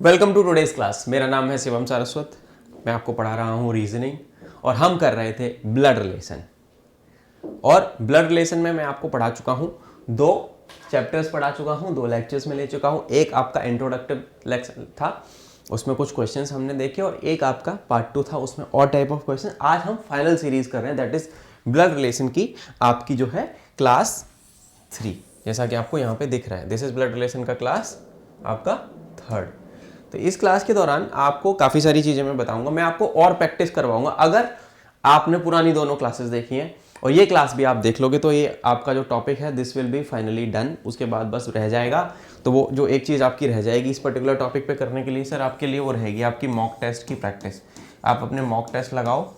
Welcome to today's class. मेरा नाम है शिवम सारस्वत। मैं आपको पढ़ा रहा हूँ रीजनिंग और हम कर रहे थे ब्लड रिलेशन। और ब्लड रिलेशन में मैं आपको पढ़ा चुका हूँ, 2 चैप्टर्स पढ़ा चुका हूँ, 2 लेक्चर्स में ले चुका हूँ। एक आपका इंट्रोडक्टिव लेक्चर था, उसमें कुछ क्वेश्चंस हमने देखे, और एक आपका पार्ट 2 था, उसमें और टाइप ऑफ क्वेश्चन। आज हम फाइनल सीरीज कर रहे हैं, दैट इज ब्लड रिलेशन की, आपकी जो है क्लास 3, जैसा कि आपको यहाँ पे दिख रहा है। दिस इज ब्लड रिलेशन का क्लास आपका 3rd। तो इस क्लास के दौरान आपको काफ़ी सारी चीज़ें मैं बताऊंगा, मैं आपको और प्रैक्टिस करवाऊंगा। अगर आपने पुरानी दोनों क्लासेस देखी हैं और ये क्लास भी आप देख लोगे तो ये आपका जो टॉपिक है this will be finally done. उसके बाद बस रह जाएगा, तो वो जो एक चीज़ आपकी रह जाएगी इस पर्टिकुलर टॉपिक पे करने के लिए सर, आपके लिए वो रहेगी आपकी मॉक टेस्ट की प्रैक्टिस। आप अपने मॉक टेस्ट लगाओ,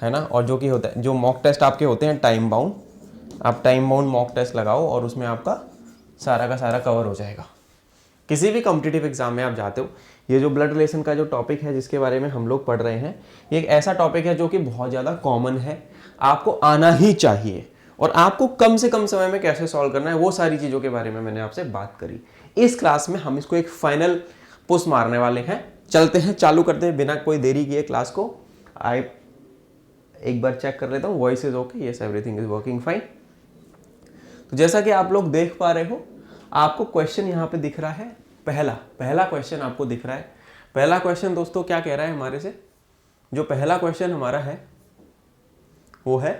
है ना। और जो कि होता है, जो मॉक टेस्ट आपके होते हैं टाइम बाउंड, आप टाइम बाउंड मॉक टेस्ट लगाओ और उसमें आपका सारा का सारा कवर हो जाएगा। किसी भी कॉम्पिटिटिव एग्जाम में आप जाते हो, ये जो ब्लड रिलेशन का जो टॉपिक है जिसके बारे में हम लोग पढ़ रहे हैं, ये एक ऐसा टॉपिक है जो कि बहुत ज़्यादा कॉमन है, आपको आना ही चाहिए। और आपको कम से कम समय में कैसे सॉल्व करना है, वो सारी चीज़ों के बारे में मैंने आपसे बात करी। इस क्लास में हम इसको एक फाइनल पुश मारने वाले हैं। चलते हैं, चालू करते हैं बिना कोई देरी किए क्लास को। आई एक बार चेक कर लेता हूँ, voice is okay, yes everything is working fine. तो जैसा कि आप लोग देख पा रहे हो, आपको क्वेश्चन यहाँ पे दिख रहा है। पहला क्वेश्चन आपको दिख रहा है। पहला क्वेश्चन दोस्तों क्या कह रहा है हमारे से, जो पहला क्वेश्चन हमारा है वो है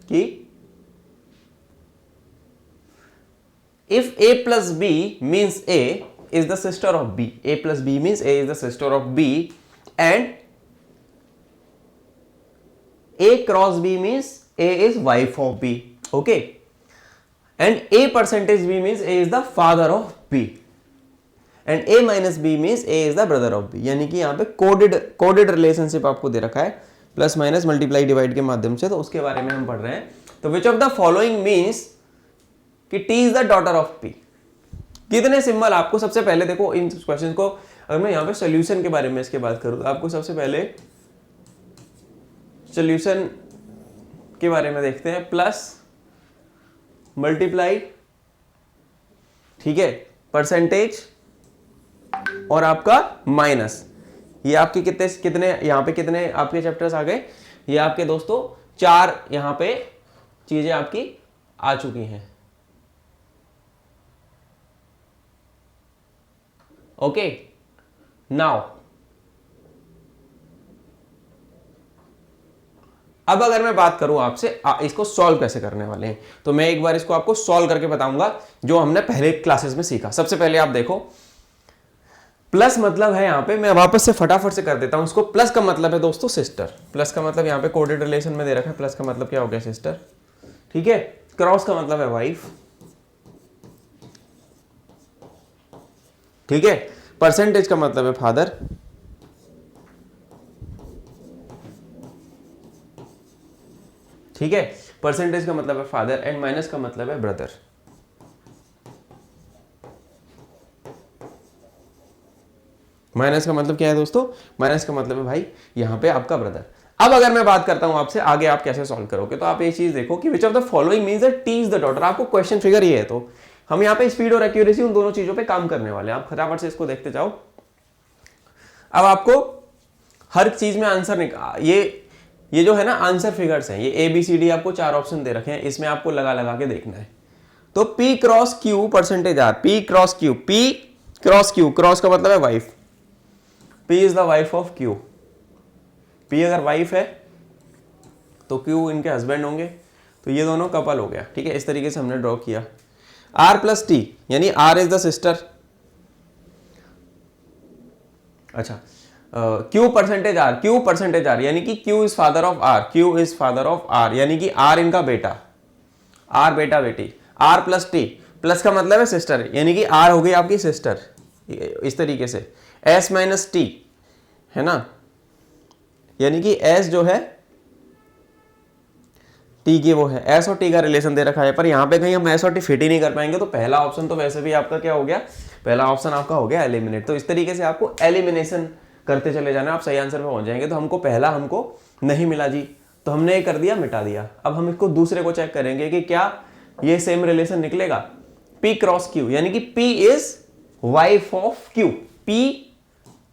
कि if a plus B means a is the sister of b, a plus B means a is the sister of b, and a cross b means a is wife of b, okay, and a percentage b means a is the father of b, and a minus b means a is the brother of b। यानी कि यहाँ पे coded relationship आपको दे रखा है, plus minus multiply divide के माध्यम से, तो उसके बारे में हम पढ़ रहे हैं। तो विच ऑफ द फॉलोइंग मीन्स कि t is the daughter of p। कितने सिंबल आपको, सबसे पहले देखो इन क्वेश्चन को, अगर मैं यहाँ पे सोल्यूशन के बारे में इसके बात करूँ तो आपको सबसे पहले सोल्यूशन के बारे में देखते हैं। प्लस मल्टीप्लाई, ठीक है, परसेंटेज और आपका माइनस। ये आपके कितने यहां पे कितने आपके चैप्टर्स आ गए, ये आपके दोस्तों 4 यहां पे चीजें आपकी आ चुकी हैं। ओके, नाउ अब अगर मैं बात करूं आपसे इसको सॉल्व कैसे करने वाले हैं, तो मैं एक बार इसको आपको सॉल्व करके बताऊंगा जो हमने पहले क्लासेस में सीखा। सबसे पहले आप देखो, प्लस मतलब है यहां पे, मैं वापस से फटाफट से कर देता हूं इसको। प्लस का मतलब है दोस्तों सिस्टर, प्लस का मतलब यहां पे कोडेड रिलेशन में दे रखा है, प्लस का मतलब क्या हो गया, सिस्टर, ठीक है। क्रॉस का मतलब है वाइफ, ठीक है। परसेंटेज का मतलब है फादर, ठीक है, परसेंटेज का मतलब है फादर, एंड माइनस का मतलब है ब्रदर। माइनस का मतलब क्या है दोस्तों, माइनस का मतलब है भाई यहां पे आपका ब्रदर। अब अगर मैं बात करता हूं आपसे आगे आप कैसे सॉल्व करोगे, तो आप ये चीज देखो कि which of the following means that T is the daughter. आपको क्वेश्चन फिगर ये है, तो हम यहाँ पे स्पीड और एक्यूरेसी उन दोनों चीजों पे काम करने वाले हैं। आप फटाफट से इसको देखते जाओ। अब आपको हर चीज में आंसर ये जो है ना आंसर फिगर्स हैं, ये ABCD आपको 4 ऑप्शन दे रखे हैं, इसमें आपको लगा लगा के देखना है। तो P cross Q percentage R, P cross Q, P cross Q, cross का मतलब है wife, P is the wife of Q। P अगर वाइफ है तो Q इनके हस्बैंड होंगे, तो ये दोनों कपल हो गया, ठीक है। इस तरीके से हमने ड्रॉ किया। R प्लस T यानी R इज द सिस्टर, अच्छा, Q percentage R, Q percentage R यानी कि Q is father of R, Q is father of R यानी कि R इनका बेटा, R बेटा बेटी। R प्लस T, प्लस का मतलब है सिस्टर, यानी कि R हो गई आपकी सिस्टर, इस तरीके से। S माइनस T है ना, यानी कि S जो है T की वो है, S और T का रिलेशन दे रखा है, पर यहां पे कहीं हम S और T फिट ही नहीं कर पाएंगे, तो पहला ऑप्शन तो वैसे भी आपका क्या हो गया, पहला ऑप्शन आपका हो गया एलिमिनेट। तो इस तरीके से आपको एलिमिनेशन करते चले जाना, आप सही आंसर पे पहुंच जाएंगे। तो हमको नहीं मिला जी, तो हमने ये कर दिया, मिटा दिया। अब हम इसको दूसरे को चेक करेंगे कि क्या ये सेम रिलेशन निकलेगा। P क्रॉस Q यानी कि P is wife of Q, P,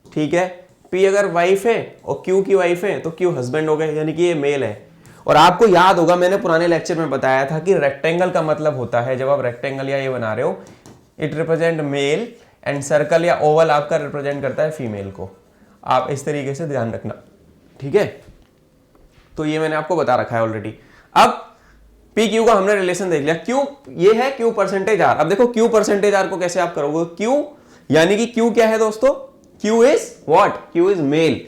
ठीक है, पी अगर वाइफ है और क्यू की वाइफ है तो क्यू हस्बैंड हो गए, यानी कि ये मेल है। और आपको याद होगा मैंने पुराने लेक्चर में बताया था कि रेक्टेंगल का मतलब होता है, जब आप रेक्टेंगल या ये बना रहे हो, it represent male and circle या ओवल आपका रिप्रेजेंट करता है फीमेल को। आप इस तरीके से ध्यान रखना, ठीक है। तो ये मैंने आपको बता रखा है ऑलरेडी। अब पी क्यू का हमने रिलेशन देख लिया। क्यू ये है क्यू परसेंटेज आर। अब देखो क्यू परसेंटेज आर को कैसे आप करोगे, क्यू यानी कि क्यू क्या है दोस्तों, Q is what, Q is male,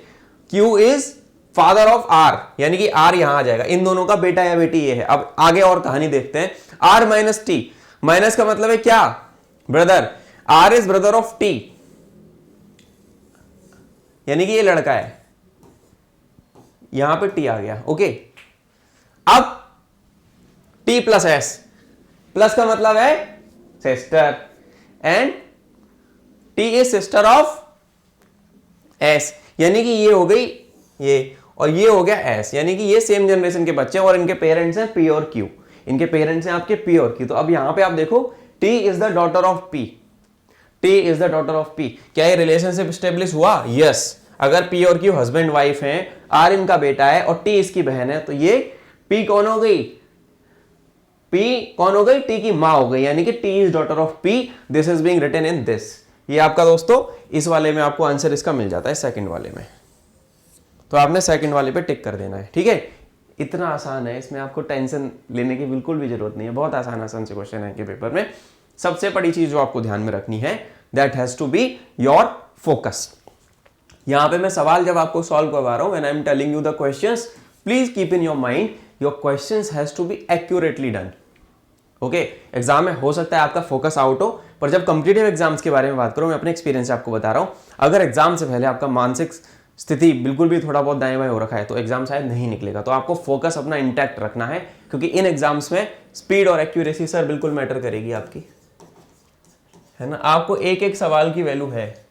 Q is father of R, यानी कि आर यहां आ जाएगा, इन दोनों का बेटा या बेटी ये है। अब आगे और कहानी देखते हैं। आर माइनस टी, माइनस का मतलब है क्या, brother, R is brother of T, यानी कि ये लड़का है, यहां पे टी आ गया, ओके। अब टी प्लस एस, प्लस का मतलब है sister, and T is sister of S, यानी कि ये हो गई ये और ये हो गया एस, यानी कि ये सेम जनरेशन के बच्चे और इनके पेरेंट्स हैं पी और क्यू, इनके पेरेंट्स हैं आपके पी और क्यू। तो अब यहां पे आप देखो T is the daughter of P, T is the daughter of P. क्या ये रिलेशनशिप स्टेब्लिश हुआ? यस। अगर पी और क्यू हस्बैंड वाइफ हैं, आर इनका बेटा है और टी इसकी बहन है, तो ये पी कौन हो गई, पी कौन हो गई, टी की मां हो गई, यानी कि T is daughter of P. This is being written in this. ये आपका दोस्तों इस वाले में आपको आंसर इसका मिल जाता है, सेकंड वाले में। तो आपने सेकंड वाले पे टिक कर देना है, ठीक है। इतना आसान है, इसमें आपको टेंशन लेने की बिल्कुल भी जरूरत नहीं है, बहुत आसान आसान से क्वेश्चन है इनके पेपर में। सबसे बड़ी चीज जो आपको ध्यान में रखनी है, that has to be your focus. यहां पे मैं सवाल जब आपको सॉल्व करवा रहा हूं, when I am telling you the questions, please keep in your mind your questions has to be accurately done, okay. Exam में हो सकता है आपका फोकस आउट हो, पर जब कॉम्पिटिटिव एग्जाम्स के बारे में बात करूं, मैं अपने एक्सपीरियंस से आपको बता रहा हूं, अगर एग्जाम से पहले आपका मानसिक स्थिति बिल्कुल भी थोड़ा बहुत दाएं बाएं हो रखा है, तो एग्जाम शायद नहीं निकलेगा। तो आपको फोकस अपना इंटैक्ट रखना है, क्योंकि इन एग्जाम्स में स्पीड और एक्यूरेसी सर बिल्कुल मैटर करेगी आपकी, है ना। आपको एक एक सवाल की वैल्यू है,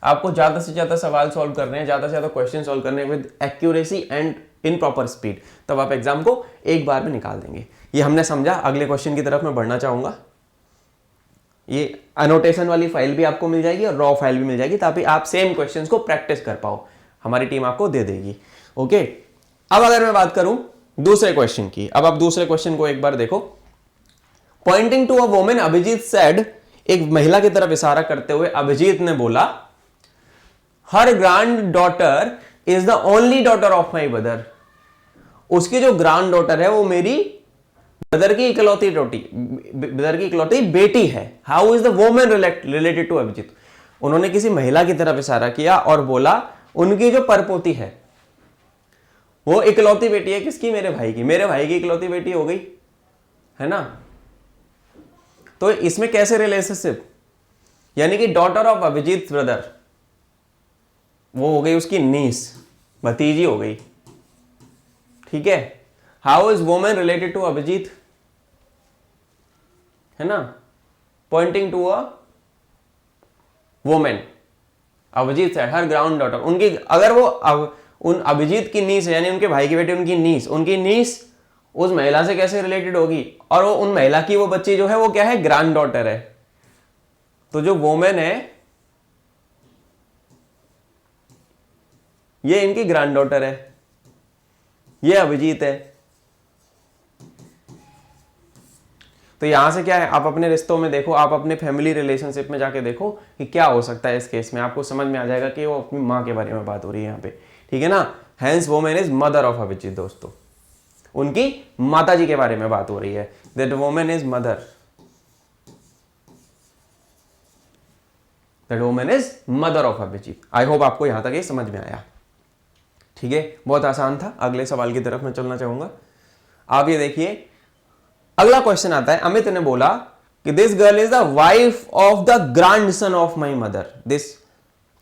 आपको ज्यादा से ज्यादा सवाल सॉल्व करने हैं, ज्यादा से ज्यादा क्वेश्चन सॉल्व करने हैं with accuracy and in proper speed, तब आप एग्जाम को एक बार में निकाल देंगे। ये हमने समझा। अगले क्वेश्चन की तरफ मैं बढ़ना चाहूंगा। ये अनोटेशन वाली फाइल भी आपको मिल जाएगी और रॉ फाइल भी मिल जाएगी, ताकि आप सेम क्वेश्चंस को प्रैक्टिस कर पाओ, हमारी टीम आपको दे देगी, ओके। अब अगर मैं बात करूं दूसरे क्वेश्चन की, अब आप दूसरे क्वेश्चन को एक बार देखो। Pointing to a woman, Abhijit said, एक महिला की तरफ इशारा करते हुए अभिजीत ने बोला, her granddaughter is the only daughter of my brother. उसकी जो ग्रैंड डॉटर है वो मेरी ब्रदर की इकलौती बेटी है। How is the woman related to Abhijit? उन्होंने किसी महिला की तरफ इशारा किया और बोला उनकी जो परपोती है वो इकलौती बेटी है किसकी? मेरे भाई की। मेरे भाई की इकलौती बेटी हो गई, है ना। तो इसमें कैसे रिलेशनशिप, यानी कि डॉटर ऑफ अभिजीत ब्रदर, वो हो गई उसकी नीस, भतीजी हो गई, ठीक है। How is woman related to Abhijit, है ना, pointing to a woman, Abhijit said her ground daughter, उनकी अगर वो उन अभिजीत की नीस है, यानी उनके भाई की बेटी, उनकी नीस उस महिला से कैसे रिलेटेड होगी? और वो उन महिला की वो बच्ची जो है वो क्या है? ग्रैंड डॉटर है। तो जो वुमेन है ये इनकी ग्रैंड डॉटर है, ये अभिजीत है। तो यहां से क्या है, आप अपने रिश्तों में देखो, आप अपने फैमिली रिलेशनशिप में जाके देखो कि क्या हो सकता है इस केस में, आपको समझ में आ जाएगा कि वो अपनी मां के बारे में बात हो रही है यहाँ पे, ठीक है ना। Hence woman is mother of Abhijit, दोस्तों उनकी माता जी के बारे में बात हो रही है। That woman is mother, that woman is mother of Abhijit. I hope आपको यहां तक ये समझ में आया, ठीक है। बहुत आसान था। अगले सवाल की तरफ मैं चलना चाहूंगा। आप ये देखिए, अगला क्वेश्चन आता है। अमित ने बोला कि this girl is the wife of the grand son of my mother. This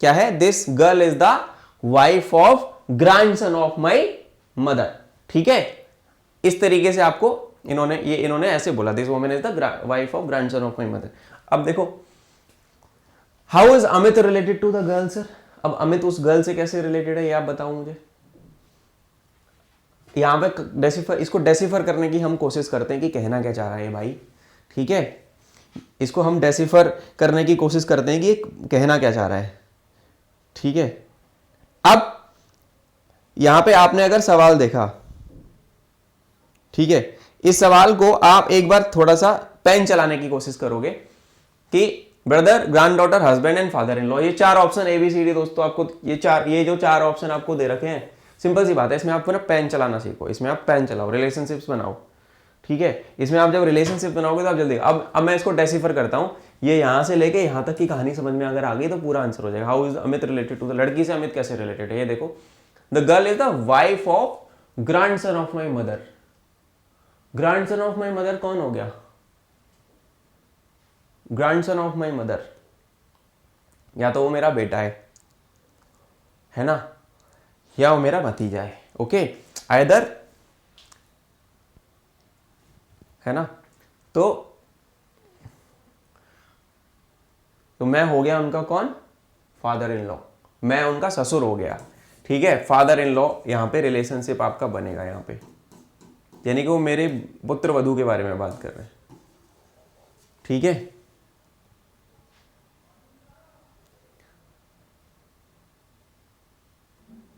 क्या है? This girl is the wife of grand son of my mother, ठीक है। इस तरीके से आपको इन्होंने ऐसे बोला, this woman is the wife of grand son of my mother. अब देखो, how is Amit related to the girl sir? अब अमित उस गर्ल से कैसे रिलेटेड है ये आप बताओ मुझे। यहां पे इसको डेसिफर करने की हम कोशिश करते हैं कि कहना क्या चाह रहा है भाई, ठीक है। इसको हम डेसिफर करने की कोशिश करते हैं कि ये कहना क्या चाह रहा है। ठीक है, अब यहां पे आपने अगर सवाल देखा, ठीक है, इस सवाल को आप एक बार थोड़ा सा पेन चलाने की कोशिश करोगे कि brother, grand daughter, husband and father in law, ये चार ऑप्शन ABCD दोस्तों, आपको ये जो चार ऑप्शन आपको दे रखे हैं, सिंपल सी बात है, इसमें आपको ना पेन चलाना सीखो, इसमें आप पेन चलाओ, रिलेशनशिप्स बनाओ। ठीक है, इसमें आप जब रिलेशनशिप बनाओगे तो आप जल्दी, अब मैं इसको डेसिफर करता हूं, ये यहां से लेके यहां तक की कहानी समझ में अगर आ गई तो पूरा आंसर हो जाएगा। How is Amit related to the, लड़की से अमित कैसे रिलेटेड है, ये देखो, the girl is the wife of grandson of my mother. Grandson of my mother कौन हो गया? ग्रैंडसन ऑफ माई मदर, या तो वो मेरा बेटा है ना, या वो मेरा भतीजा है। ओके, आइदर, है ना, तो मैं हो गया उनका कौन? फादर इन लॉ, मैं उनका ससुर हो गया। ठीक है, फादर इन लॉ, यहां पे रिलेशनशिप आपका बनेगा यहां पे, यानी कि वो मेरे पुत्र वधू के बारे में बात कर रहे हैं। ठीक है,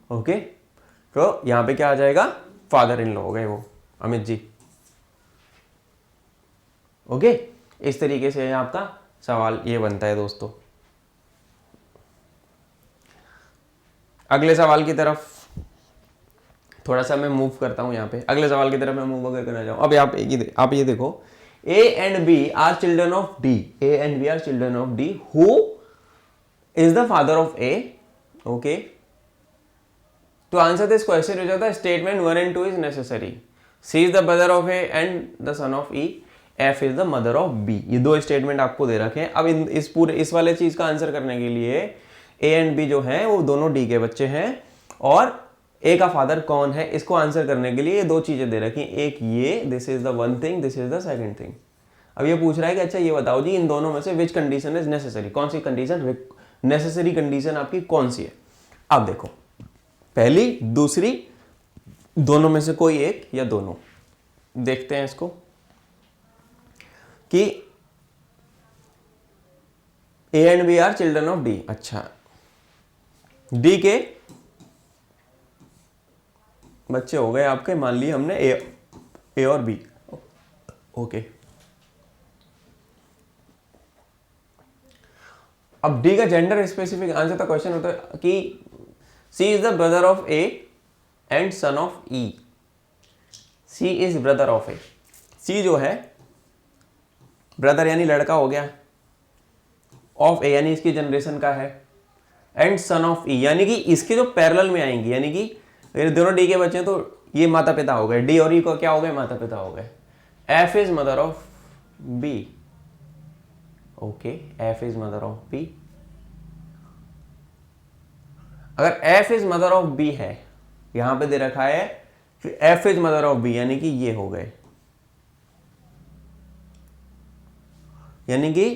ओके, तो यहां पे क्या आ जाएगा? फादर इन लॉ हो गए वो अमित जी। ओके, इस तरीके से आपका सवाल ये बनता है दोस्तों। अगले सवाल की तरफ थोड़ा सा मैं मूव करता हूं, यहां पे अगले सवाल की तरफ मैं मूव अगर करना चाहूं, अब आप ये देखो, A and B are children of D, A and B are children of D, who is the father of A? Okay, to answer this question हो जाता है statement 1 and 2 is necessary. C is the brother of A and the son of E. F is the mother of B. ये दो statement आपको दे रखे हैं। अब इस वाले चीज का आंसर करने के लिए A एंड B जो है वो दोनों D के बच्चे हैं, और A का फादर कौन है, इसको आंसर करने के लिए ये दो चीजें दे रखी हैं, एक ये, this is the one thing, this is the second thing. अब ये पूछ रहा है कि अच्छा ये बताओ जी, इन दोनों में से विच कंडीशन इज नेसेसरी, कौन सी कंडीशन नेसेसरी कंडीशन आपकी कौन सी है? अब देखो, पहली, दूसरी, दोनों में से कोई एक या दोनों। देखते हैं इसको कि A and B are children of D। अच्छा, D के बच्चे हो गए आपके, मान लिए हमने A और B। ओके, अब D का जेंडर स्पेसिफिक आंसर का क्वेश्चन होता है कि C is the brother of A and son of E. C is brother of A. C जो है ब्रदर यानी लड़का हो गया, ऑफ A यानी इसकी जनरेशन का है, एंड सन ऑफ E यानी कि इसके जो पैरेलल में आएंगी, यानी कि अगर दोनों D के बच्चे हैं तो ये माता पिता हो गए, D और E को क्या हो गए? माता पिता हो गए। F is mother of B. Okay, F is mother of B। अगर F is mother of B है, यहां पे दे रखा है फिर F is mother of B, यानी कि ये हो गए, यानी कि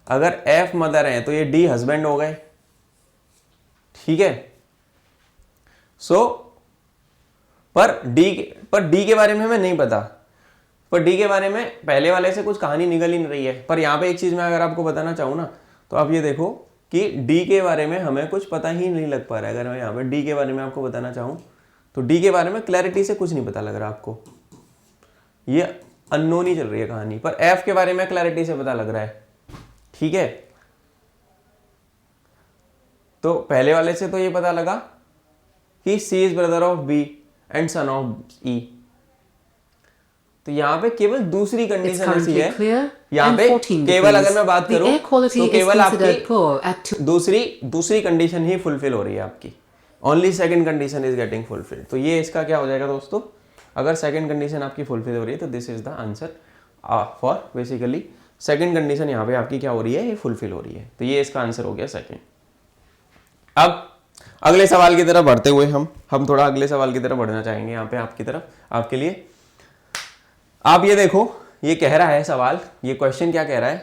अगर F मदर है तो ये D हस्बैंड हो गए। ठीक है, सो पर D के बारे में हमें नहीं पता, पर D के बारे में पहले वाले से कुछ कहानी निकल ही नहीं रही है। पर यहां पे एक चीज मैं अगर आपको बताना चाहूं ना, तो आप ये देखो कि D के बारे में हमें कुछ पता ही नहीं लग पा रहा है। अगर मैं यहाँ पे D के बारे में आपको बताना चाहूँ तो D के बारे में क्लैरिटी से कुछ नहीं पता लग रहा आपको, ये अननोन ही चल रही है कहानी। पर F के बारे में क्लैरिटी से पता लग रहा है। ठीक है, तो पहले वाले से तो ये पता लगा कि C is brother of B and son of E। तो यहाँ पे केवल दूसरी कंडीशन ऐसी है, यहाँ पे केवल अगर मैं बात करूं तो केवल आपकी दूसरी कंडीशन ही फुलफिल हो रही है आपकी, only second condition is getting fulfilled. तो ये इसका क्या हो जाएगा दोस्तों, अगर सेकंड कंडीशन आपकी फुलफिल हो रही है तो this is the answer for basically second condition यहाँ पे आपकी क्या हो रही है, ये फुलफिल हो रही है। तो ये इसका आंसर हो गया सेकंड। अब अगले सवाल की तरफ बढ़ते हुए हम थोड़ा अगले सवाल की तरफ बढ़ना चाहेंगे यहाँ पे आपकी तरफ, आपके लिए। आप ये देखो, ये कह रहा है सवाल, ये क्वेश्चन क्या कह रहा है,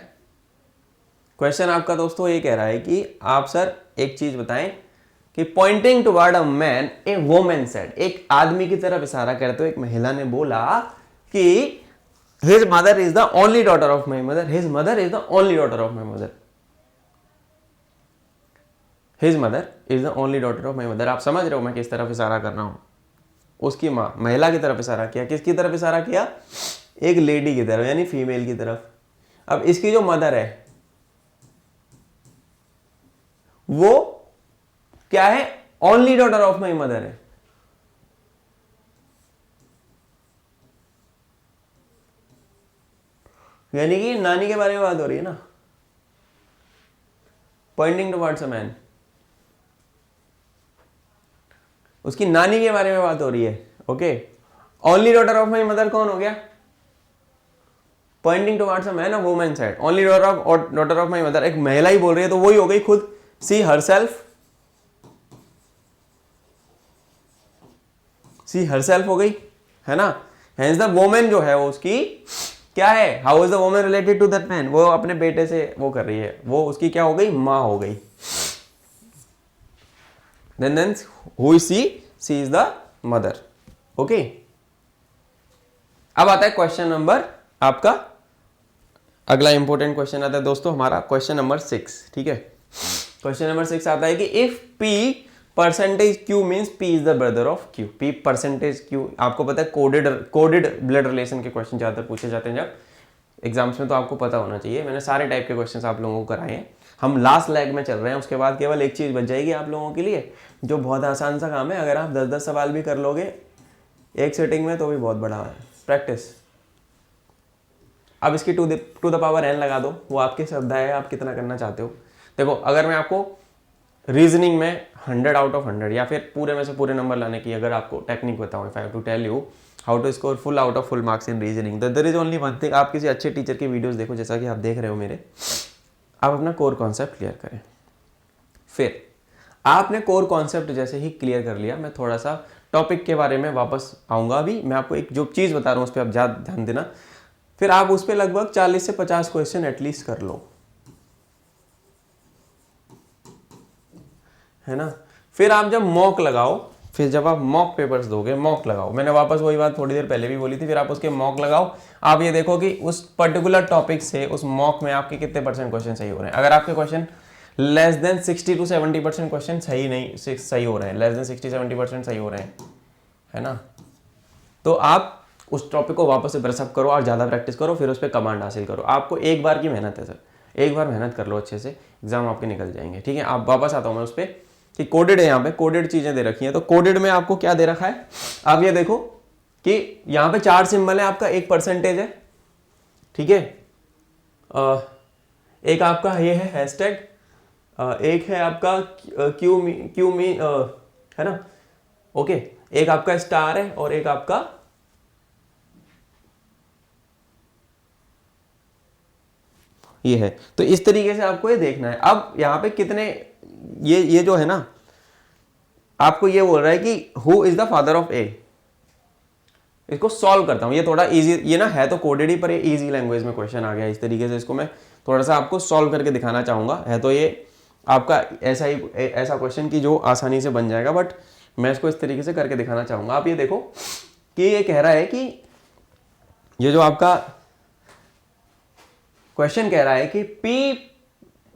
क्वेश्चन आपका दोस्तों ये कह रहा है कि आप सर एक चीज बताएं कि pointing toward a man a woman said, एक आदमी की तरफ इशारा करते हुए एक महिला ने बोला कि His mother is the only daughter of my mother. His mother is the only daughter of my mother. His mother is the only daughter of my mother. आप समझ रहे हो मैं किस तरफ इशारा कर रहा हूं? उसकी माँ, महिला की तरफ इशारा किया। किसकी तरफ इशारा किया? एक लेडी की तरफ, यानी फीमेल की तरफ। अब इसकी जो मदर है वो क्या है? Only daughter of my mother है। यानी कि नानी के बारे में बात हो रही है ना, पॉइंटिंग टुवर्ड्स अ मैन। उसकी नानी के बारे में बात हो रही है। Okay, only daughter of my mother कौन हो गया? Pointing towards a man, a woman side. Only daughter of my mother, एक महिला ही बोल रही है तो वही हो गई खुद, सी हरसेल्फ। सी हरसेल्फ हो गई, है ना। हेंस द वोमेन जो है वो उसकी क्या है? How is the woman related to that man? वो अपने बेटे से वो कर रही है, वो उसकी क्या हो गई? माँ हो गई। then who is she is the mother. Okay, अब आता है क्वेश्चन नंबर, आपका अगला इंपॉर्टेंट क्वेश्चन आता है दोस्तों हमारा, क्वेश्चन नंबर 6। ठीक है, क्वेश्चन नंबर 6 आता है कि if P percentage Q means P is the brother of Q। P percentage Q, आपको पता है कोडेड ब्लड रिलेशन के क्वेश्चन ज्यादातर पूछे जाते हैं जब एग्जाम्स में, तो आपको पता होना चाहिए। मैंने सारे टाइप के क्वेश्चंस आप लोगों को कराए हैं। हम लास्ट लेग में चल रहे हैं, उसके बाद केवल एक चीज बच जाएगी आप लोगों के लिए, जो बहुत आसान सा काम है। अगर आप 10-10 सवाल भी कर लोगे एक सेटिंग में तो भी बहुत बड़ा है, प्रैक्टिस। अब इसकी टू द पावर n लगा दो, वो आपकी श्रद्धा है, आप कितना करना चाहते हो। देखो, अगर मैं आपको रीजनिंग में 100 आउट ऑफ 100 या फिर पूरे में से पूरे नंबर लाने की अगर आपको टेक्निक बताऊं, if I have to tell you how to score full out of full marks in reasoning, there is only one thing. आप किसी अच्छे टीचर की वीडियोस देखो, जैसा कि आप देख रहे हो मेरे, आप अपना कोर कॉन्सेप्ट क्लियर करें। फिर आपने कोर कॉन्सेप्ट जैसे ही क्लियर कर लिया, मैं थोड़ा सा टॉपिक के बारे में वापस आऊँगा। अभी मैं आपको एक जो चीज़ बता रहा हूँ उस पर आप ज़्यादा ध्यान देना। फिर आप उस पर लगभग 40 से 50 क्वेश्चन एटलीस्ट कर लो, है ना। फिर आप जब मॉक लगाओ, फिर जब आप मॉक पेपर्स दोगे, मॉक लगाओ। मैंने वापस वही बात थोड़ी देर पहले भी बोली थी, फिर आप उसके मॉक लगाओ। आप ये देखो कि उस पर्टिकुलर टॉपिक से उस मॉक में आपके कितने % क्वेश्चन सही हो रहे हैं। अगर आपके question less than 60 to 70% question सही हो रहे हैं, लेस देन 60-70% सही हो रहे हैं, है ना, तो आप उस टॉपिक को वापस से ब्रशअप करो और ज़्यादा प्रैक्टिस करो, फिर उस पर कमांड हासिल करो। आपको एक बार की मेहनत है सर, एक बार मेहनत कर लो अच्छे से, एग्जाम आपके निकल जाएंगे। ठीक है, आप वापस आता हूँ मैं उस पर कि कोडेड है, यहाँ पे कोडेड चीज़ें दे रखी हैं। तो कोडेड में आपको क्या दे रखा है, आप ये देखो कि यहाँ पे 4 सिंबल है, आपका 1% है। ठीक है, एक आपका ये है हैशटैग, एक है आपका क्यू मी है ना, ओके, एक आपका स्टार है और एक आपका ये है। तो इस तरीके से आपको ये देखना है। अब यहाँ पे कितने ये जो है ना, आपको ये बोल रहा है कि who is the father of A. इसको सॉल्व करता हूं, ये थोड़ा इजी, ये ना है तो कोडेड ही, पर ये इजी लैंग्वेज में क्वेश्चन आ गया इस तरीके से। इसको मैं थोड़ा सा आपको सॉल्व करके दिखाना चाहूंगा। है तो ये आपका ऐसा क्वेश्चन की जो आसानी से बन जाएगा, बट मैं इसको इस तरीके से करके दिखाना चाहूंगा। आप ये देखो कि ये कह रहा है कि ये जो आपका क्वेश्चन कह रहा है कि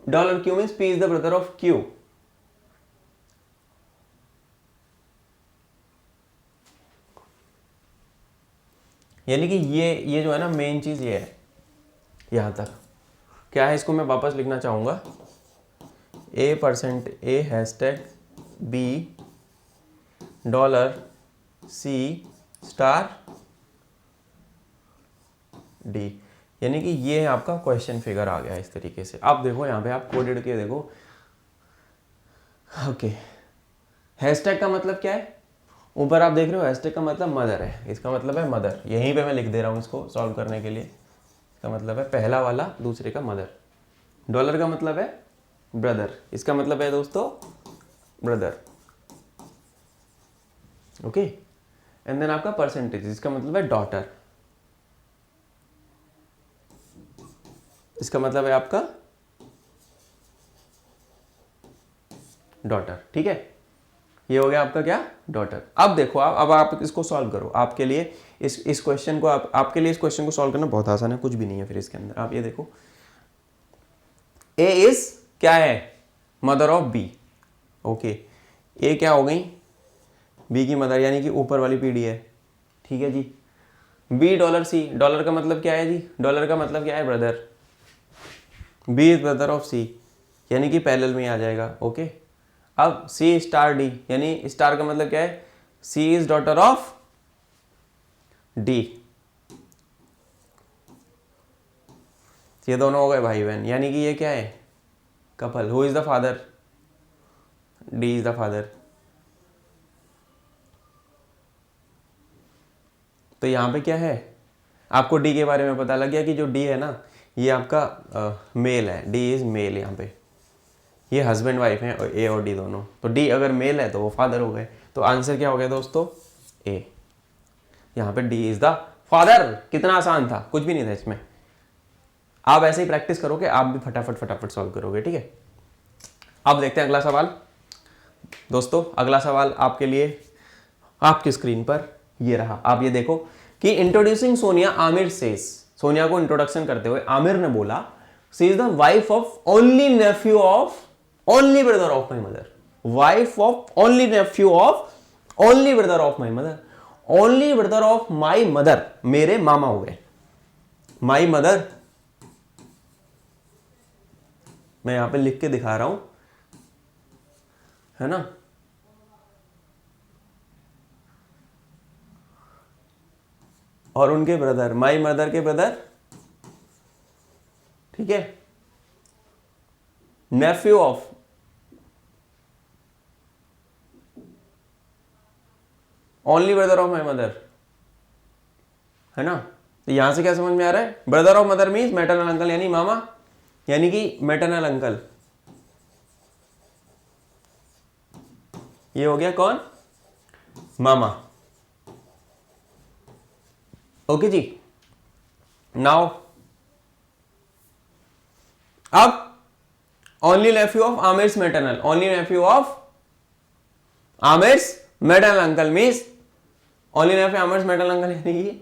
$Q means P is the brother of Q। यानी कि ये जो है ना, मेन चीज ये है। यहां तक क्या है, इसको मैं वापस लिखना चाहूंगा, A% hashtag B $C star D। यानी कि ये है आपका क्वेश्चन फिगर आ गया इस तरीके से। आप देखो यहाँ पे, आप कोडेड के देखो, ओके। हैशटैग का मतलब क्या है, ऊपर आप देख रहे हो, हैशटैग का मतलब मदर है, इसका मतलब है मदर। यहीं पे मैं लिख दे रहा हूँ इसको सॉल्व करने के लिए। इसका मतलब है पहला वाला, दूसरे का मदर। डॉलर का मतलब है ब्रदर, इसका मतलब है दोस्तों ब्रदर, ओके। एंड देन आपका परसेंटेज, इसका मतलब है डॉटर, इसका मतलब है आपका डॉटर। ठीक है, ये हो गया आपका क्या, डॉटर। अब देखो अब आप इसको सॉल्व करो। आपके लिए इस क्वेश्चन को आपके लिए इस क्वेश्चन को सॉल्व करना बहुत आसान है, कुछ भी नहीं है फिर इसके अंदर। आप ये देखो, ए इज क्या है, मदर ऑफ बी। ओके, ए क्या हो गई, बी की मदर, यानी कि ऊपर वाली पीढ़ी है, ठीक है जी। बी डॉलर सी, डॉलर का मतलब क्या है जी, डॉलर का मतलब क्या है, brother. B is brother of C, यानी कि पैरेलल में आ जाएगा। ओके, अब सी स्टार डी, यानी स्टार का मतलब क्या है, C is daughter of D. ये दोनों हो गए भाई बहन, यानी कि ये क्या है, couple. Who is the father, D is the father. तो यहां पे क्या है, आपको डी के बारे में पता लग गया कि जो डी है ना, ये आपका मेल है, डी इज मेल। यहाँ पे ये हस्बैंड वाइफ हैं, ए और डी दोनों। तो डी अगर मेल है तो वो फादर हो गए। तो आंसर क्या हो गया दोस्तों, ए। यहाँ पे डी इज द फादर। कितना आसान था, कुछ भी नहीं था इसमें। आप ऐसे ही प्रैक्टिस करोगे, आप भी फटाफट फटाफट सॉल्व करोगे, ठीक है। अब देखते हैं अगला सवाल। दोस्तों अगला सवाल आपके लिए आपकी स्क्रीन पर ये रहा। आप ये देखो कि इंट्रोड्यूसिंग सोनिया, आमिर सेज, सोनिया को इंट्रोडक्शन करते हुए आमिर ने बोला, she is the wife of only nephew of only brother of my mother. Wife of only nephew of only brother of my mother. Only brother of my mother, मेरे मामा हो गए। My mother मैं यहां पे लिख के दिखा रहा हूं, है ना। और उनके ब्रदर, माई मदर के ब्रदर, ठीक है, Neiphiu of, only brother of my mother, है ना। तो यहां से क्या समझ में आ रहा है, brother of mother means maternal uncle, यानी मामा, यानी कि मैटरनल अंकल। ये हो गया कौन, मामा। ओके जी। नाउ अब only nephew of Aamir's maternal, only nephew of Aamir's maternal uncle means only nephew Aamir's maternal uncle, यानी कि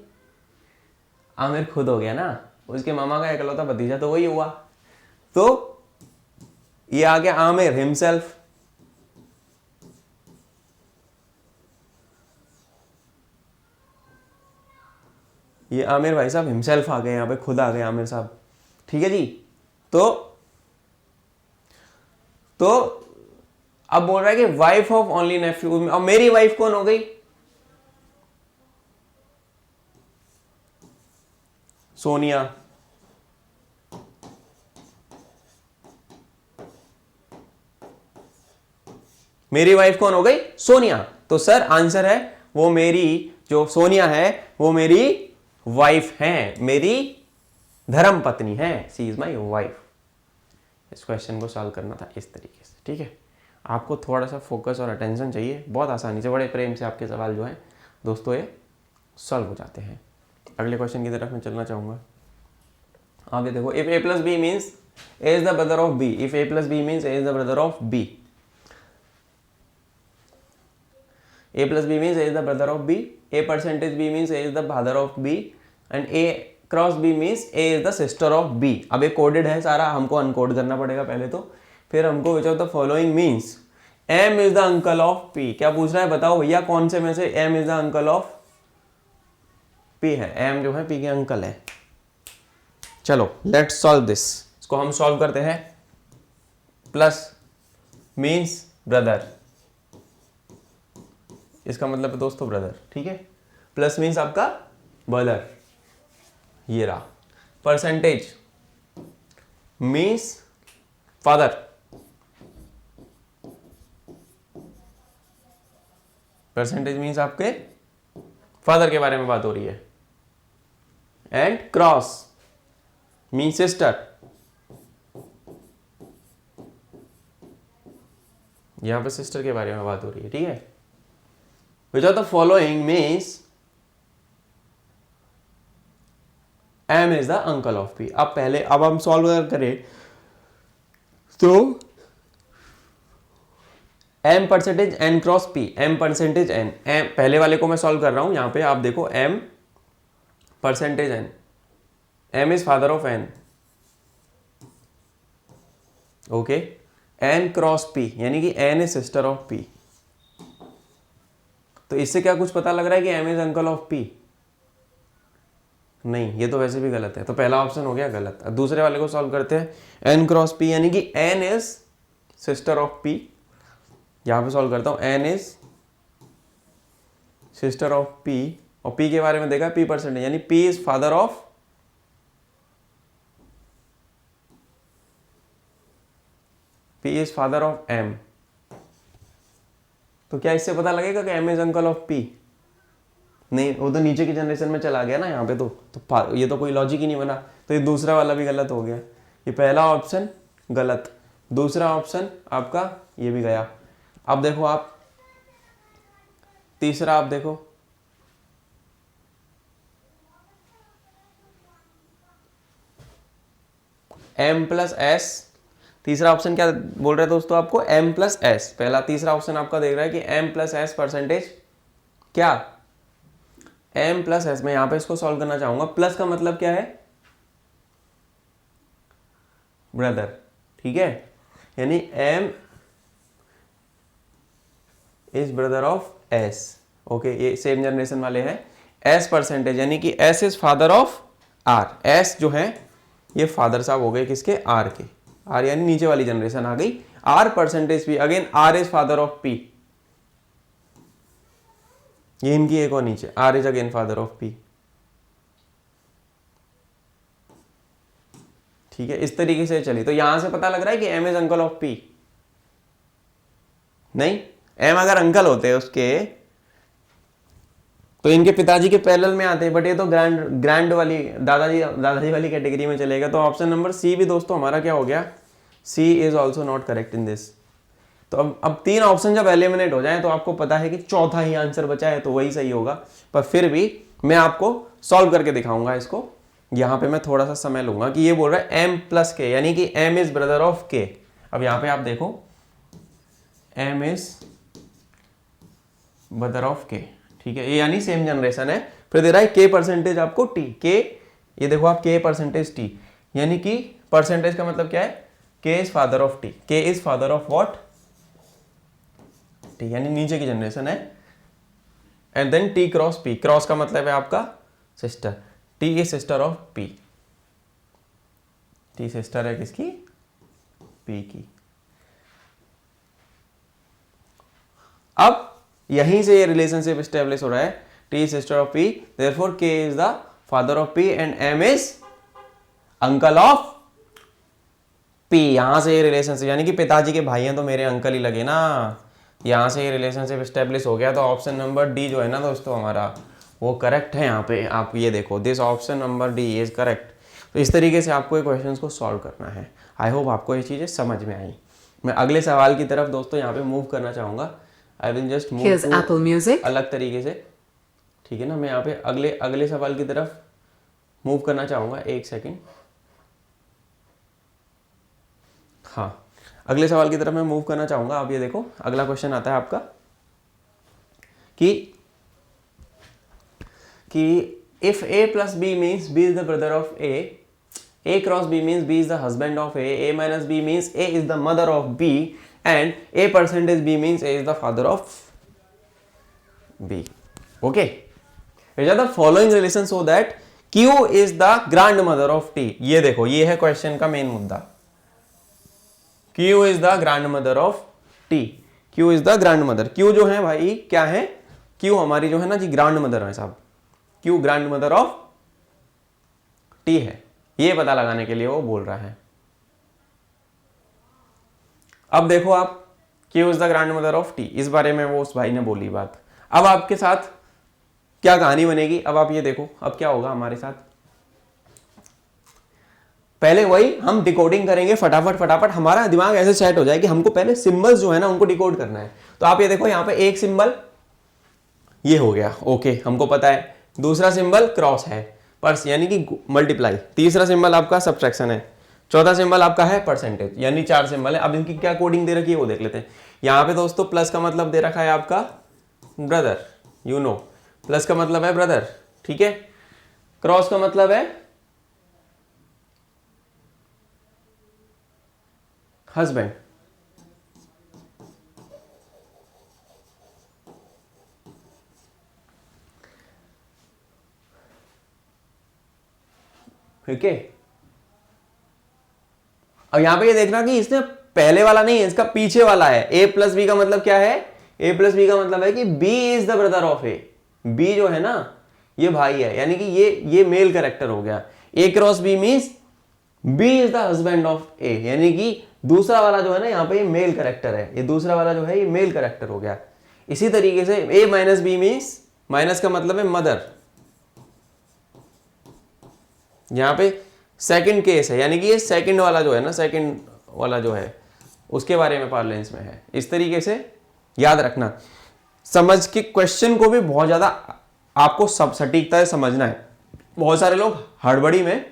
आमिर खुद हो गया ना, उसके मामा का इकलौता भतीजा तो वही हुआ। तो ये आ गया आमिर हिमसेल्फ। ये आमिर भाई साहब हिमसेल्फ आ गए, यहां पे खुद आ गए आमिर साहब, ठीक है जी। तो अब बोल रहा है कि वाइफ ऑफ ओनली नेफ्यू, और मेरी वाइफ कौन हो गई, सोनिया। मेरी वाइफ कौन हो गई, सोनिया। तो सर आंसर है, वो मेरी जो सोनिया है वो मेरी वाइफ है, मेरी धर्म पत्नी है, सी इज माई वाइफ। इस क्वेश्चन को सॉल्व करना था इस तरीके से, ठीक है। आपको थोड़ा सा फोकस और अटेंशन चाहिए, बहुत आसानी से, बड़े प्रेम से आपके सवाल जो हैं दोस्तों ये सॉल्व हो जाते हैं। अगले क्वेश्चन की तरफ मैं चलना चाहूँगा। आप ये देखो, if A plus B means A is the brother of B, if A plus B means A is the brother of B, a plus b means a is the brother of b, a percentage b means a is the father of b, and a cross b means a is the sister of b। अब ये coded है सारा, हमको अनकोड करना पड़ेगा पहले तो, फिर हमको विच of the following means m is the uncle of p। क्या पूछ रहा है बताओ भैया, कौन से में से m is the uncle of p है, m जो है p के अंकल है। चलो लेट्स सॉल्व दिस, इसको हम सॉल्व करते हैं। प्लस मीन्स ब्रदर, इसका मतलब है दोस्तों ब्रदर, ठीक है। प्लस मीन्स आपका ब्रदर, ये रहा। Percentage means father, percentage means आपके फादर के बारे में बात हो रही है। एंड क्रॉस मीन्स सिस्टर, यहां पे सिस्टर के बारे में बात हो रही है, ठीक है। Which of the following means M is the uncle of P। अब हम सॉल्व करें तो m percentage n cross p, m percentage n, पहले वाले को मैं सॉल्व कर रहा हूं, यहां पे आप देखो m percentage n, m is father of n, okay, n cross p यानी कि n is sister of p। तो इससे क्या कुछ पता लग रहा है कि m is uncle of p? नहीं, ये तो वैसे भी गलत है, तो पहला ऑप्शन हो गया गलत। अब दूसरे वाले को सॉल्व करते हैं, n क्रॉस p यानी कि n is sister of p, यहां पे सॉल्व करता हूं, n is sister of p, और p के बारे में देखा p परसेंटेज यानी p is father of, p is father of m। तो क्या इससे पता लगेगा कि m is uncle of p? नहीं, वो तो नीचे की जनरेशन में चला गया ना यहाँ पे, तो ये तो कोई लॉजिक ही नहीं बना, तो ये दूसरा वाला भी गलत हो गया। ये पहला ऑप्शन गलत, दूसरा ऑप्शन आपका ये भी गया। अब देखो आप तीसरा, आप देखो m प्लस एस, तीसरा ऑप्शन क्या बोल रहे हैं दोस्तों आपको, m प्लस एस। पहला तीसरा ऑप्शन आपका देख रहा है कि m प्लस एस परसेंटेज क्या, m प्लस एस। मैं यहां पे इसको सॉल्व करना चाहूंगा, प्लस का मतलब क्या है, ब्रदर, ठीक है, यानी m is brother of s, okay, ये सेम जनरेशन वाले हैं। s परसेंटेज यानी कि s is father of r, s जो है ये फादर साहब हो गए किसके, r के, r यानी नीचे वाली जनरेशन आ गई। r percentage p, again r is father of p, ये इनकी एक और नीचे, r is again father of p, ठीक है, इस तरीके से चली। तो यहां से पता लग रहा है कि m is uncle of p? नहीं, m अगर अंकल होते उसके तो इनके पिताजी के पैरेलल में आते, बट ये तो ग्रैंड वाली दादाजी वाली कैटेगरी में चलेगा। तो ऑप्शन नंबर सी भी दोस्तों हमारा क्या हो गया, C is also not correct in this. तो अब तीन ऑप्शन जब एलिमिनेट हो जाए तो आपको पता है कि चौथा ही आंसर बचा है, तो वही सही होगा। पर फिर भी मैं आपको सॉल्व करके दिखाऊंगा इसको। यहाँ पे मैं थोड़ा सा समय लूंगा कि ये बोल रहा है m प्लस के, यानी कि m is brother of k। अब यहाँ पे आप देखो m is brother of k, ठीक है, ये यानी सेम जनरेशन है। फिर दे रहा है k परसेंटेज आपको t, k, ये देखो आप k परसेंटेज t, यानी कि परसेंटेज का मतलब क्या है, k is father of t, k is father of what, t, यानी नीचे की जनरेशन है। And then t cross p, cross का मतलब है आपका sister, t is sister of p, t sister है किसकी, p की। अब यहीं से ये रिलेशनशिप स्टेब्लिश हो रहा है, t sister of p, therefore k is the father of p and m is uncle of p। यहां से ये रिलेशनशिप, यानी कि पिताजी के भाई हैं तो मेरे अंकल ही लगे ना, यहां से ये रिलेशनशिप स्टेब्लिश हो गया। तो ऑप्शन नंबर डी जो है ना दोस्तों हमारा, वो करेक्ट है। यहाँ पे आप ये देखो, this option number D is correct. तो इस तरीके से आपको ये क्वेश्चंस को सॉल्व करना है। आई होप आपको ये चीज़ें समझ में आई। मैं अगले सवाल की तरफ दोस्तों यहाँ पे मूव करना चाहूँगा। आई विल जस्ट मूव अलग तरीके से, ठीक है ना। मैं यहाँ पे अगले सवाल की तरफ मूव करना चाहूँगा, एक सेकेंड। हाँ, अगले सवाल की तरफ मैं मूव करना चाहूँगा। आप ये देखो, अगला क्वेश्चन आता है आपका कि if a plus b means b is the brother of a cross b means b is the husband of a minus b means a is the mother of b, and a percentage b means a is the father of b. Okay, which are the following relations so that q is the grandmother of t। ये देखो, ये है question का main मुद्दा, q is the grandmother of t, q is the grandmother। q जो है भाई क्या है, q हमारी जो है ना जी ग्रैंड मदर है साहब, q grand mother of t है, ये पता लगाने के लिए वो बोल रहा है। अब देखो आप, q is the grand mother of t, इस बारे में वो उस भाई ने बोली बात। अब आपके साथ क्या कहानी बनेगी, अब आप ये देखो, अब क्या होगा हमारे साथ। पहले वही हम डिकोडिंग करेंगे फटाफट, हमारा दिमाग ऐसे सेट हो जाए कि हमको पहले सिंबल्स जो है ना उनको डिकोड करना है। तो आप ये देखो, यहाँ पे एक सिंबल ये हो गया, ओके, हमको पता है। दूसरा सिंबल क्रॉस है, पर्स यानी कि मल्टीप्लाई। तीसरा सिंबल आपका सब्ट्रैक्शन है। चौथा सिंबल आपका है परसेंटेज, यानी 4 सिंबल है। अब इनकी क्या कोडिंग दे रखी है वो देख लेते हैं। यहां पे दोस्तों प्लस का मतलब दे रखा है आपका ब्रदर, यू नो प्लस का मतलब है ब्रदर, ठीक है। क्रॉस का मतलब है हस्बैंड। ठीक है, अब यहां पे ये देखना कि इसने पहले वाला नहीं है, इसका पीछे वाला है। ए प्लस बी का मतलब क्या है? ए प्लस बी का मतलब है कि B is the brother of A. B जो है ना ये भाई है, यानी कि ये मेल कैरेक्टर हो गया। A cross B means B is the husband of A, यानी कि दूसरा वाला जो है ना यहाँ पे ये मेल कैरेक्टर है, ये दूसरा वाला जो है ये मेल कैरेक्टर हो गया। इसी तरीके से ए माइनस बी मीन्स, माइनस का मतलब है मदर, यहां पे सेकंड केस है, यानी कि ये सेकंड वाला जो है ना, सेकंड वाला जो है उसके बारे में पार्लेंस में है। इस तरीके से याद रखना, समझ के क्वेश्चन को भी बहुत ज्यादा आपको सब सटीकता से समझना है। बहुत सारे लोग हड़बड़ी में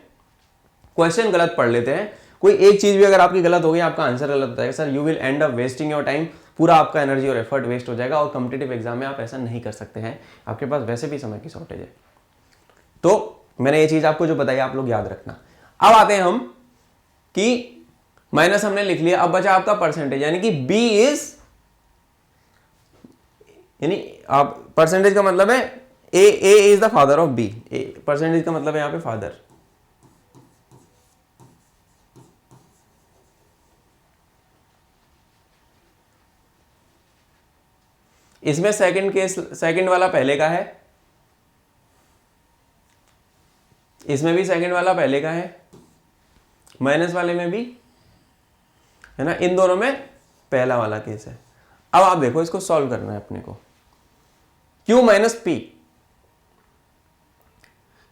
क्वेश्चन गलत पढ़ लेते हैं, कोई एक चीज भी अगर आपकी गलत हो गई, आपका आंसर गलत होता है sir, you will and up wasting your time, पूरा आपका एनर्जी और एफर्ट वेस्ट हो जाएगा। और कॉम्पिटिटिव एग्जाम में आप ऐसा नहीं कर सकते हैं, आपके पास वैसे भी समय की शॉर्टेज है। तो मैंने ये चीज आपको जो बताई आप लोग याद रखना। अब आते हैं हम कि माइनस हमने लिख लिया, अब बचा आपका परसेंटेज, यानी कि बी इज, यानी आप परसेंटेज का मतलब है A is the father of B. Percentage का मतलब है यहां पे फादर। इसमें सेकंड केस, सेकंड वाला पहले का है, इसमें भी सेकंड वाला पहले का है, माइनस वाले में भी है ना, इन दोनों में पहला वाला केस है। अब आप देखो इसको सॉल्व करना है अपने को। Q माइनस पी,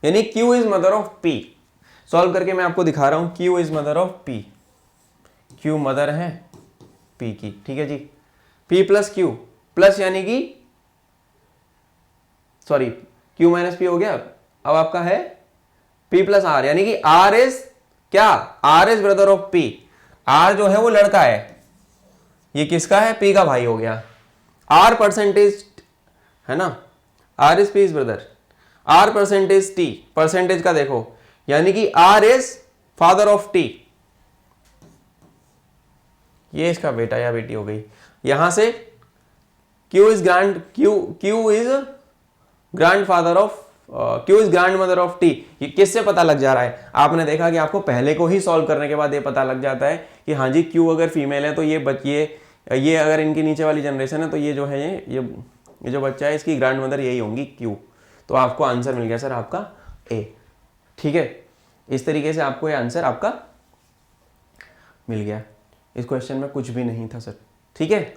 यानी Q is mother of P। Solve करके मैं आपको दिखा रहा हूं, Q is mother of P, Q mother है P की, ठीक है जी। P प्लस Q, प्लस यानी कि सॉरी Q माइनस P हो गया। अब आपका है P प्लस R, यानी कि R इज क्या? R is brother of P। R जो है वो लड़का है, ये किसका है? P का भाई हो गया। R परसेंटेज है ना, R is P is brother, R percentage T, percentage का देखो, यानी कि R is father of T, ये इसका बेटा या बेटी हो गई। यहां से Q is grand, Q is grand father of, Q is grand mother of T। ये किससे पता लग जा रहा है? आपने देखा कि आपको पहले को ही सॉल्व करने के बाद ये पता लग जाता है कि हाँ जी Q अगर फीमेल है तो ये अगर इनके नीचे वाली जनरेशन है तो ये जो है ये जो बच्चा है इसकी ग्रैंड मदर यही होंगी Q। तो आपको आंसर मिल गया सर आपका A, ठीक है। इस तरीके से आपको ये आंसर आपका मिल गया। इस क्वेश्चन में कुछ भी नहीं था सर, ठीक है।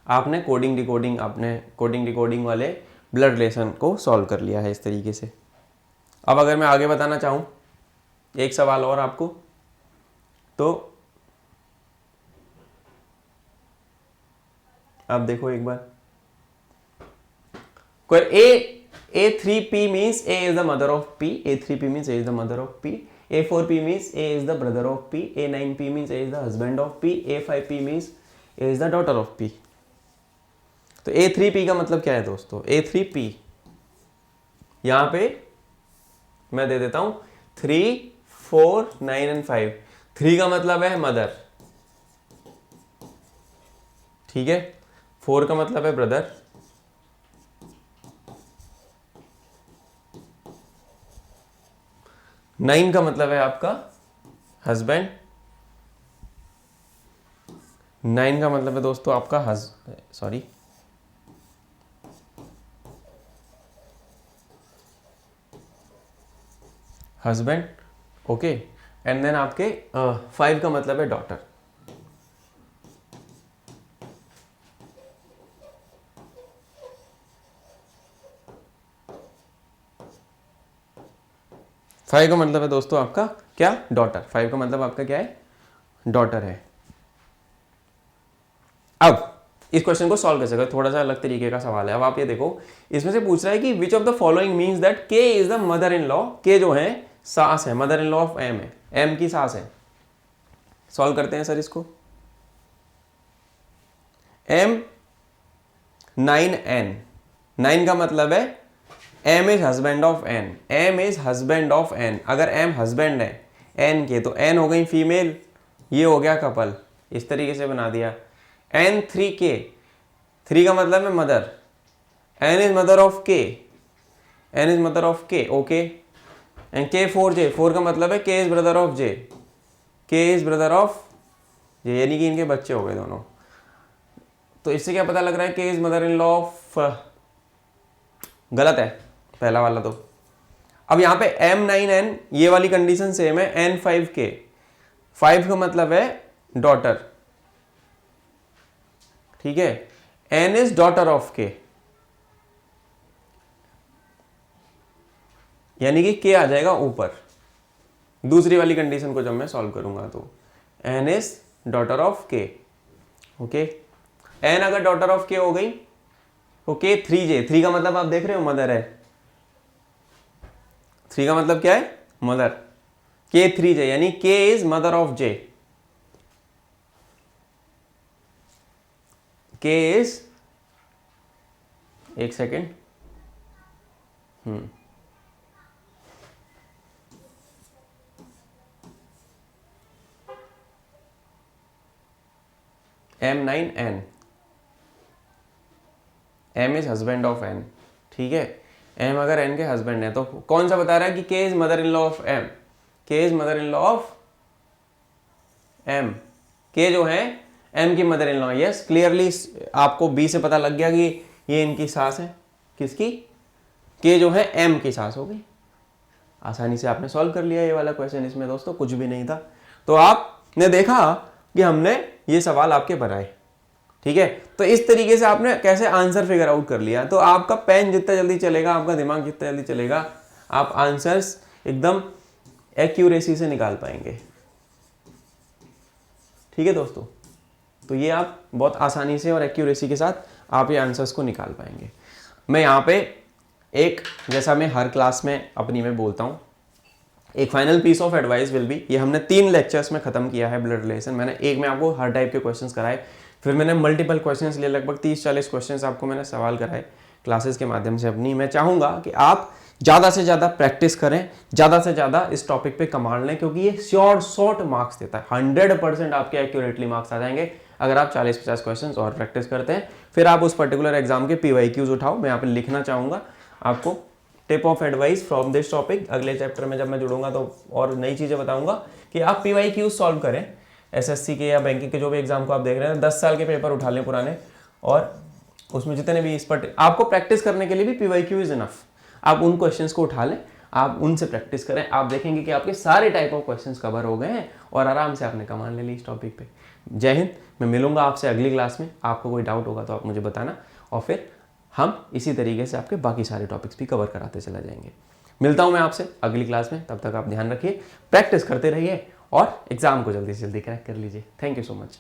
आपने कोडिंग डिकोडिंग वाले ब्लड रिलेशन को सॉल्व कर लिया है इस तरीके से। अब अगर मैं आगे बताना चाहूँ एक सवाल और आपको, तो आप देखो एक बार, कोई A3P means A is the mother of P, A3P means A is the mother of P, A4P means A is the brother of P, A9P means A is the husband of P, A5P means A is the daughter of P। तो A3P का मतलब क्या है दोस्तों? A3P यहां पे मैं दे देता हूं 3, 4, 9 एंड 5। 3 का मतलब है मदर, ठीक है। 4 का मतलब है ब्रदर, 9 का मतलब है आपका हस्बैंड, 9 का मतलब है दोस्तों आपका हस्बैंड, ओके। एंड देन आपके 5 का मतलब है डॉटर। फाइव का मतलब है दोस्तों आपका क्या? डॉटर। 5 का मतलब आपका क्या है? डॉटर है। अब इस क्वेश्चन को सॉल्व कैसे करें, थोड़ा सा अलग तरीके का सवाल है। अब आप ये देखो, इसमें से पूछ रहा है कि which of the following means that K is the mother in law. के जो है सास है, mother in law of M है, एम की सास है। सॉल्व करते हैं सर इसको। M9N, 9 का मतलब है M is husband of N, M is husband of N। अगर M हस्बैंड है N के तो N हो गई फीमेल, ये हो गया कपल, इस तरीके से बना दिया। N3K, 3 का मतलब है mother, N is mother of K, N is mother of K, okay. And K4J, 4 का मतलब है K is brother of J, K is brother of J, यानी कि इनके बच्चे हो गए दोनों। तो इससे क्या पता लग रहा है K is mother in law of, गलत है पहला वाला तो। अब यहाँ पे M9N, ये वाली कंडीशन सेम है। N5K, 5 का मतलब है डॉटर, ठीक है। N is daughter of K, यानी कि K आ जाएगा ऊपर। दूसरी वाली कंडीशन को जब मैं सॉल्व करूंगा तो N is daughter of K, okay. N अगर डॉटर ऑफ K हो गई तो K 3J, 3 का मतलब आप देख रहे हो मदर है, 3 का मतलब क्या है मदर, K 3J यानी K is mother of J, K is, एक second, M9N, M is husband of N, ठीक है। M अगर N के हस्बैंड है तो कौन सा बता रहा है कि K is mother in law of M, K is mother in law of M, K जो है M की mother in law. Yes, clearly आपको B से पता लग गया कि ये इनकी सास है, किसकी, K जो है M की सास हो गई। आसानी से आपने सॉल्व कर लिया ये वाला क्वेश्चन, इसमें दोस्तों कुछ भी नहीं था। तो आपने देखा कि हमने ये सवाल आपके बनाए, ठीक है। तो इस तरीके से आपने कैसे आंसर फिगर आउट कर लिया। तो आपका पेन जितना जल्दी चलेगा, आपका दिमाग जितना जल्दी चलेगा, आप आंसर्स एकदम एक्यूरेसी से निकाल पाएंगे, ठीक है दोस्तों। तो ये आप बहुत आसानी से और एक्यूरेसी के साथ आप ये आंसर्स को निकाल पाएंगे। मैं यहाँ पे एक, जैसा मैं हर क्लास में अपनी में बोलता हूँ, एक final piece of advice will be, ये हमने 3 लेक्चर्स में खत्म किया है ब्लड रिलेशन। मैंने एक में आपको हर टाइप के क्वेश्चंस कराए, फिर मैंने मल्टीपल क्वेश्चंस लिए, लगभग 30-40 क्वेश्चंस आपको मैंने सवाल कराए क्लासेस के माध्यम से अपनी। मैं चाहूँगा कि आप ज़्यादा से ज़्यादा प्रैक्टिस करें, ज़्यादा से ज़्यादा इस टॉपिक पे कमांड लें, क्योंकि ये शॉर्ट मार्क्स देता है। 100% आपके एक्यूरेटली मार्क्स आ जाएंगे अगर आप 40-50 क्वेश्चन और प्रैक्टिस करते हैं। फिर आप उस पर्टिकुलर एग्जाम के PYQs उठाओ। मैं यहाँ पे लिखना चाहूँगा आपको tip of advice from this topic. अगले चैप्टर में जब मैं जुड़ूंगा तो और नई चीज़ें बताऊंगा कि आप PYQs सॉल्व करें। SSC के या बैंकिंग के जो भी एग्जाम को आप देख रहे हैं, 10 साल के पेपर उठा लें पुराने, और उसमें जितने भी इस पर आपको प्रैक्टिस करने के लिए भी PYQ इज इनफ। आप उन क्वेश्चंस को उठा लें, आप उनसे प्रैक्टिस करें, आप देखेंगे कि आपके सारे टाइप ऑफ क्वेश्चंस कवर हो गए हैं और आराम से आपने कमान ले ली इस टॉपिक पे। जय हिंद। मैं मिलूंगा आपसे अगली क्लास में। आपको कोई डाउट होगा तो आप मुझे बताना, और फिर हम इसी तरीके से आपके बाकी सारे टॉपिक्स भी कवर कराते चला जाएंगे। मिलता हूं मैं आपसे अगली क्लास में। तब तक आप ध्यान रखिए, प्रैक्टिस करते रहिए और एग्जाम को जल्दी से जल्दी क्रैक कर लीजिए। Thank you so much.